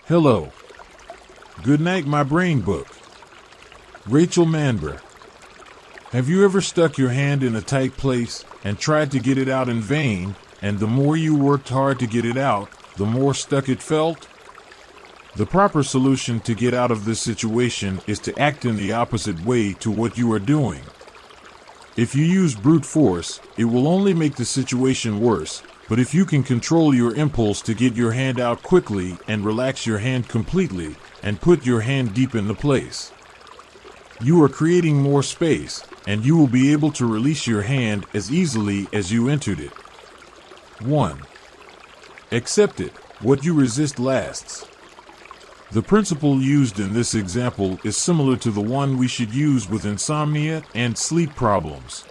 Hello. Goodnight, my brain book. Rachel Manber. Have you ever stuck your hand in a tight place and tried to get it out in vain, and the more you worked hard to get it out, the more stuck it felt? The proper solution to get out of this situation is to act in the opposite way to what you are doing. If you use brute force, it will only make the situation worse, but if you can control your impulse to get your hand out quickly and relax your hand completely and put your hand deep in the place, you are creating more space, and you will be able to release your hand as easily as you entered it. 1. Accept it. What you resist lasts. The principle used in this example is similar to the one we should use with insomnia and sleep problems.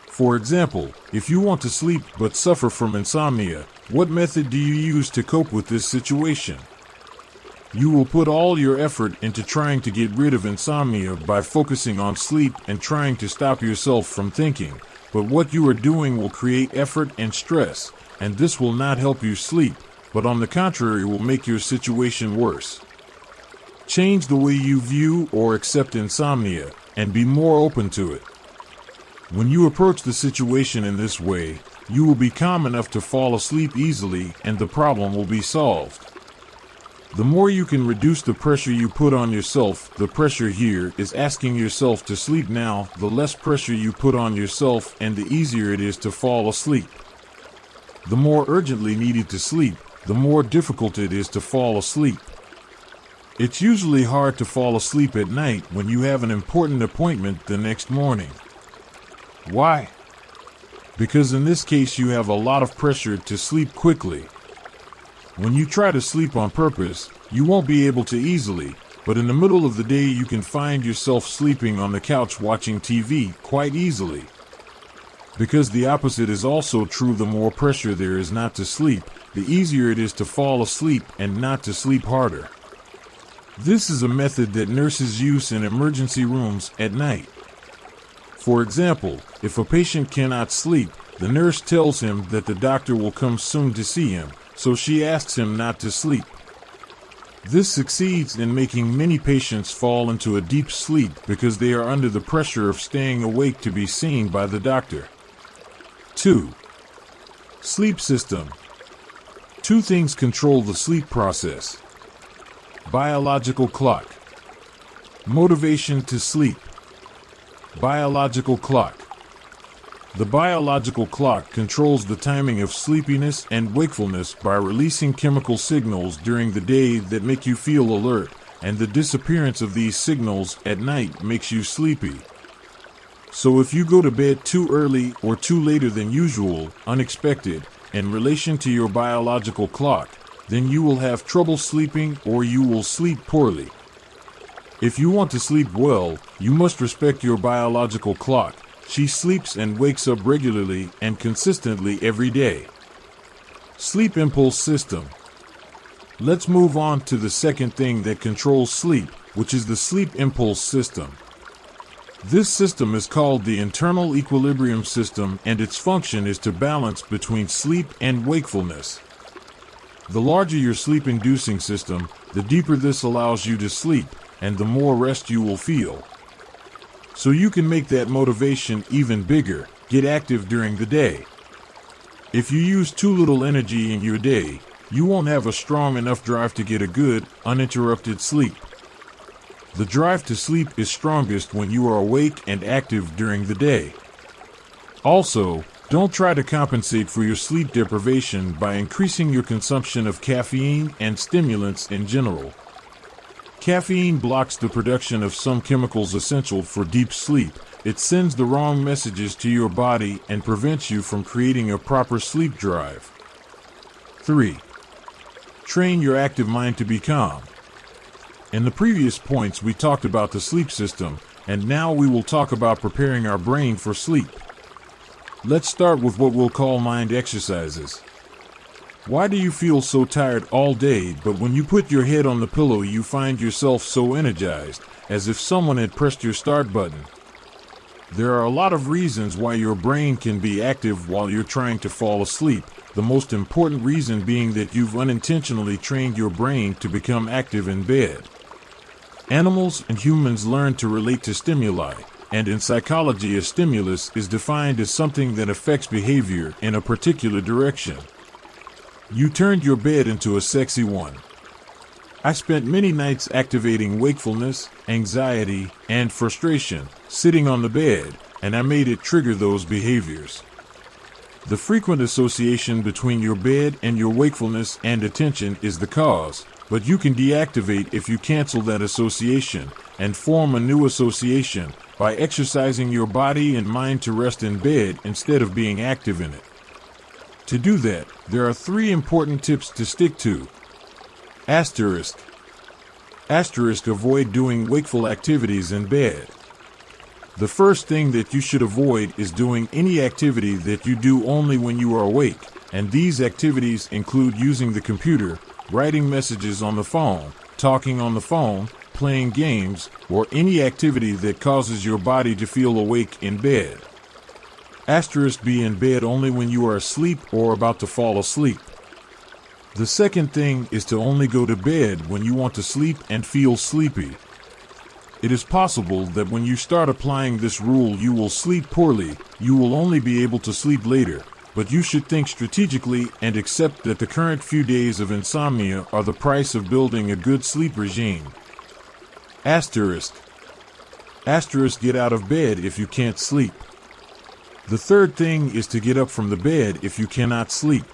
For example, if you want to sleep but suffer from insomnia, what method do you use to cope with this situation? You will put all your effort into trying to get rid of insomnia by focusing on sleep and trying to stop yourself from thinking, but what you are doing will create effort and stress, and this will not help you sleep, but on the contrary will make your situation worse. Change the way you view or accept insomnia, and be more open to it. When you approach the situation in this way, you will be calm enough to fall asleep easily and the problem will be solved. The more you can reduce the pressure you put on yourself, the pressure here is asking yourself to sleep now, the less pressure you put on yourself and the easier it is to fall asleep. The more urgently needed to sleep, the more difficult it is to fall asleep. It's usually hard to fall asleep at night when you have an important appointment the next morning. Why? Because in this case you have a lot of pressure to sleep quickly. When you try to sleep on purpose, you won't be able to easily, but in the middle of the day you can find yourself sleeping on the couch watching TV quite easily. Because the opposite is also true, the more pressure there is not to sleep, the easier it is to fall asleep and not to sleep harder. This is a method that nurses use in emergency rooms at night. For example, if a patient cannot sleep, the nurse tells him that the doctor will come soon to see him, so she asks him not to sleep. This succeeds in making many patients fall into a deep sleep because they are under the pressure of staying awake to be seen by the doctor. 2. Sleep system. 2 things control the sleep process. Biological clock. Motivation to sleep. Biological clock. The biological clock controls the timing of sleepiness and wakefulness by releasing chemical signals during the day that make you feel alert, and the disappearance of these signals at night makes you sleepy. So if you go to bed too early or too later than usual, unexpected, in relation to your biological clock, then you will have trouble sleeping or you will sleep poorly. If you want to sleep well, you must respect your biological clock. She sleeps and wakes up regularly and consistently every day. Sleep impulse system. Let's move on to the second thing that controls sleep, which is the sleep impulse system. This system is called the internal equilibrium system, and its function is to balance between sleep and wakefulness. The larger your sleep-inducing system, the deeper this allows you to sleep, and the more rest you will feel. So you can make that motivation even bigger. Get active during the day. If you use too little energy in your day, you won't have a strong enough drive to get a good, uninterrupted sleep. The drive to sleep is strongest when you are awake and active during the day. Also, don't try to compensate for your sleep deprivation by increasing your consumption of caffeine and stimulants in general. Caffeine blocks the production of some chemicals essential for deep sleep. It sends the wrong messages to your body and prevents you from creating a proper sleep drive. 3. Train your active mind to be calm. In the previous points we talked about the sleep system, and now we will talk about preparing our brain for sleep. Let's start with what we'll call mind exercises. Why do you feel so tired all day, but when you put your head on the pillow you find yourself so energized, as if someone had pressed your start button? There are a lot of reasons why your brain can be active while you're trying to fall asleep, the most important reason being that you've unintentionally trained your brain to become active in bed. Animals and humans learn to relate to stimuli, and in psychology, a stimulus is defined as something that affects behavior in a particular direction. You turned your bed into a sexy one. I spent many nights activating wakefulness, anxiety, and frustration, sitting on the bed, and I made it trigger those behaviors. The frequent association between your bed and your wakefulness and attention is the cause, but you can deactivate if you cancel that association and form a new association by exercising your body and mind to rest in bed instead of being active in it. To do that, there are 3 important tips to stick to. Asterisk. Avoid doing wakeful activities in bed. The first thing that you should avoid is doing any activity that you do only when you are awake, and these activities include using the computer, writing messages on the phone, talking on the phone, playing games, or any activity that causes your body to feel awake in bed. Be in bed only when you are asleep or about to fall asleep. The second thing is to only go to bed when you want to sleep and feel sleepy. It is possible that when you start applying this rule you will sleep poorly, you will only be able to sleep later, but you should think strategically and accept that the current few days of insomnia are the price of building a good sleep regime. Asterisk. Get out of bed if you can't sleep. The third thing is to get up from the bed if you cannot sleep.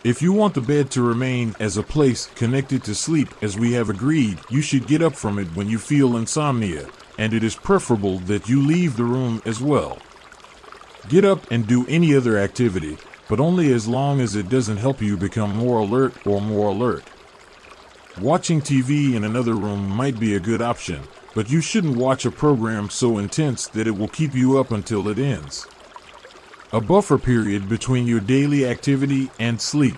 If you want the bed to remain as a place connected to sleep as we have agreed, you should get up from it when you feel insomnia, and it is preferable that you leave the room as well. Get up and do any other activity, but only as long as it doesn't help you become more alert or more alert. Watching TV in another room might be a good option, but you shouldn't watch a program so intense that it will keep you up until it ends. A buffer period between your daily activity and sleep.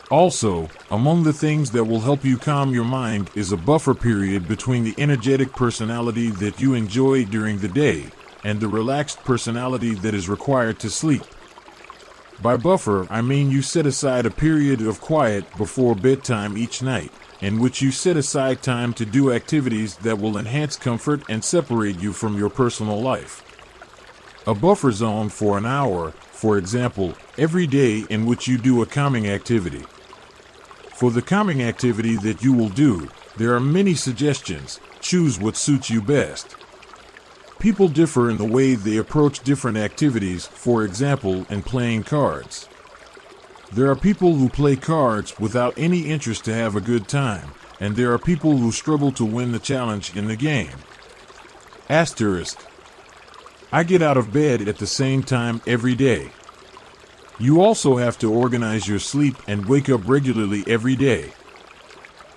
Also, among the things that will help you calm your mind is a buffer period between the energetic personality that you enjoy during the day and the relaxed personality that is required to sleep. By buffer, I mean you set aside a period of quiet before bedtime each night, in which you set aside time to do activities that will enhance comfort and separate you from your personal life. A buffer zone for an hour, for example, every day in which you do a calming activity. For the calming activity that you will do, there are many suggestions. Choose what suits you best. People differ in the way they approach different activities, for example, in playing cards. There are people who play cards without any interest to have a good time, and there are people who struggle to win the challenge in the game. Asterisk. I get out of bed at the same time every day. You also have to organize your sleep and wake up regularly every day.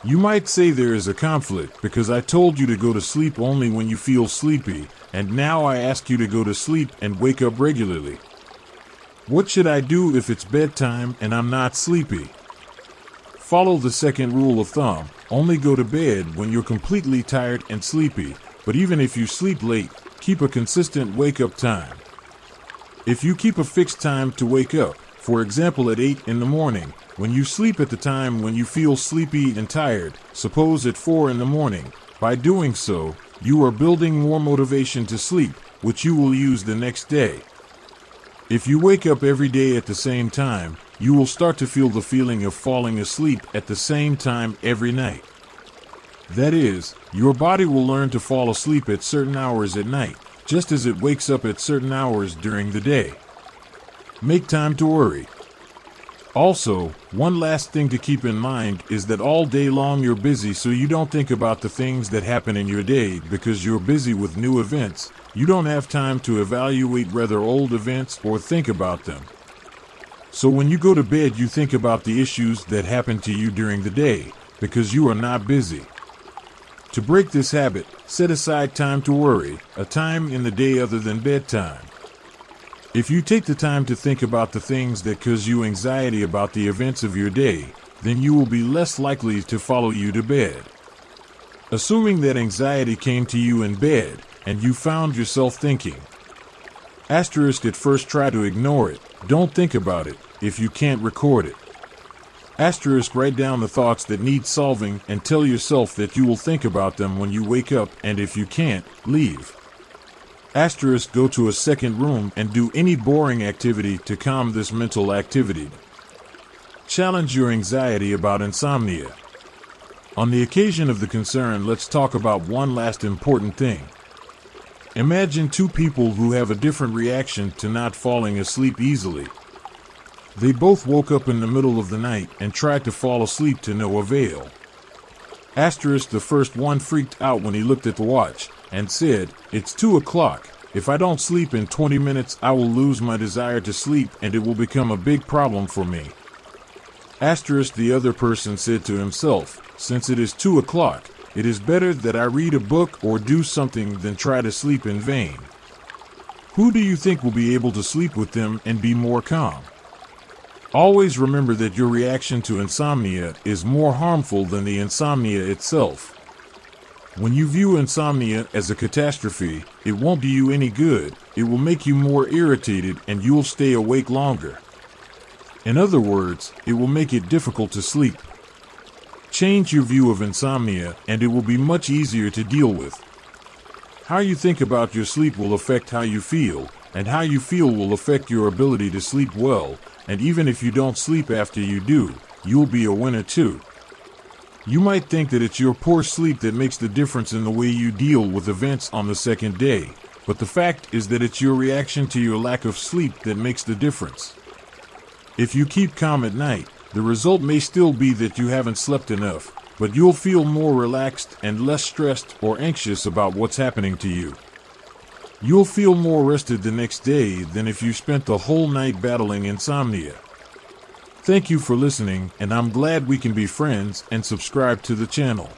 You might say there is a conflict because I told you to go to sleep only when you feel sleepy, and now I ask you to go to sleep and wake up regularly. What should I do if it's bedtime and I'm not sleepy? Follow the second rule of thumb. Only go to bed when you're completely tired and sleepy, but even if you sleep late, keep a consistent wake-up time. If you keep a fixed time to wake up, for example at 8 in the morning, when you sleep at the time when you feel sleepy and tired, suppose at 4 in the morning, by doing so, you are building more motivation to sleep, which you will use the next day. If you wake up every day at the same time, you will start to feel the feeling of falling asleep at the same time every night. That is, your body will learn to fall asleep at certain hours at night, just as it wakes up at certain hours during the day. Make time to worry. Also, one last thing to keep in mind is that all day long you're busy, so you don't think about the things that happen in your day because you're busy with new events. You don't have time to evaluate rather old events or think about them. So when you go to bed, you think about the issues that happened to you during the day because you are not busy. To break this habit, set aside time to worry, a time in the day other than bedtime. If you take the time to think about the things that cause you anxiety about the events of your day, then you will be less likely to follow you to bed. Assuming that anxiety came to you in bed, and you found yourself thinking. At first try to ignore it, don't think about it, if you can't record it. Asterisk, write down the thoughts that need solving and tell yourself that you will think about them when you wake up, and if you can't, leave. Asterisk, go to a second room and do any boring activity to calm this mental activity. Challenge your anxiety about insomnia. On the occasion of the concern, let's talk about one last important thing. Imagine two people who have a different reaction to not falling asleep easily. They both woke up in the middle of the night and tried to fall asleep to no avail. Asterisk, the first one freaked out when he looked at the watch and said, "It's 2 o'clock. If I don't sleep in 20 minutes, I will lose my desire to sleep and it will become a big problem for me." Asterisk, the other person said to himself, "Since it is 2 o'clock, it is better that I read a book or do something than try to sleep in vain." Who do you think will be able to sleep with them and be more calm? Always remember that your reaction to insomnia is more harmful than the insomnia itself. When you view insomnia as a catastrophe, it won't do you any good. It will make you more irritated and you'll stay awake longer. In other words, it will make it difficult to sleep. Change your view of insomnia and it will be much easier to deal with. How you think about your sleep will affect how you feel, and how you feel will affect your ability to sleep well, and even if you don't sleep after you do, you'll be a winner too. You might think that it's your poor sleep that makes the difference in the way you deal with events on the second day, but the fact is that it's your reaction to your lack of sleep that makes the difference. If you keep calm at night, the result may still be that you haven't slept enough, but you'll feel more relaxed and less stressed or anxious about what's happening to you. You'll feel more rested the next day than if you spent the whole night battling insomnia. Thank you for listening, and I'm glad we can be friends, and subscribe to the channel.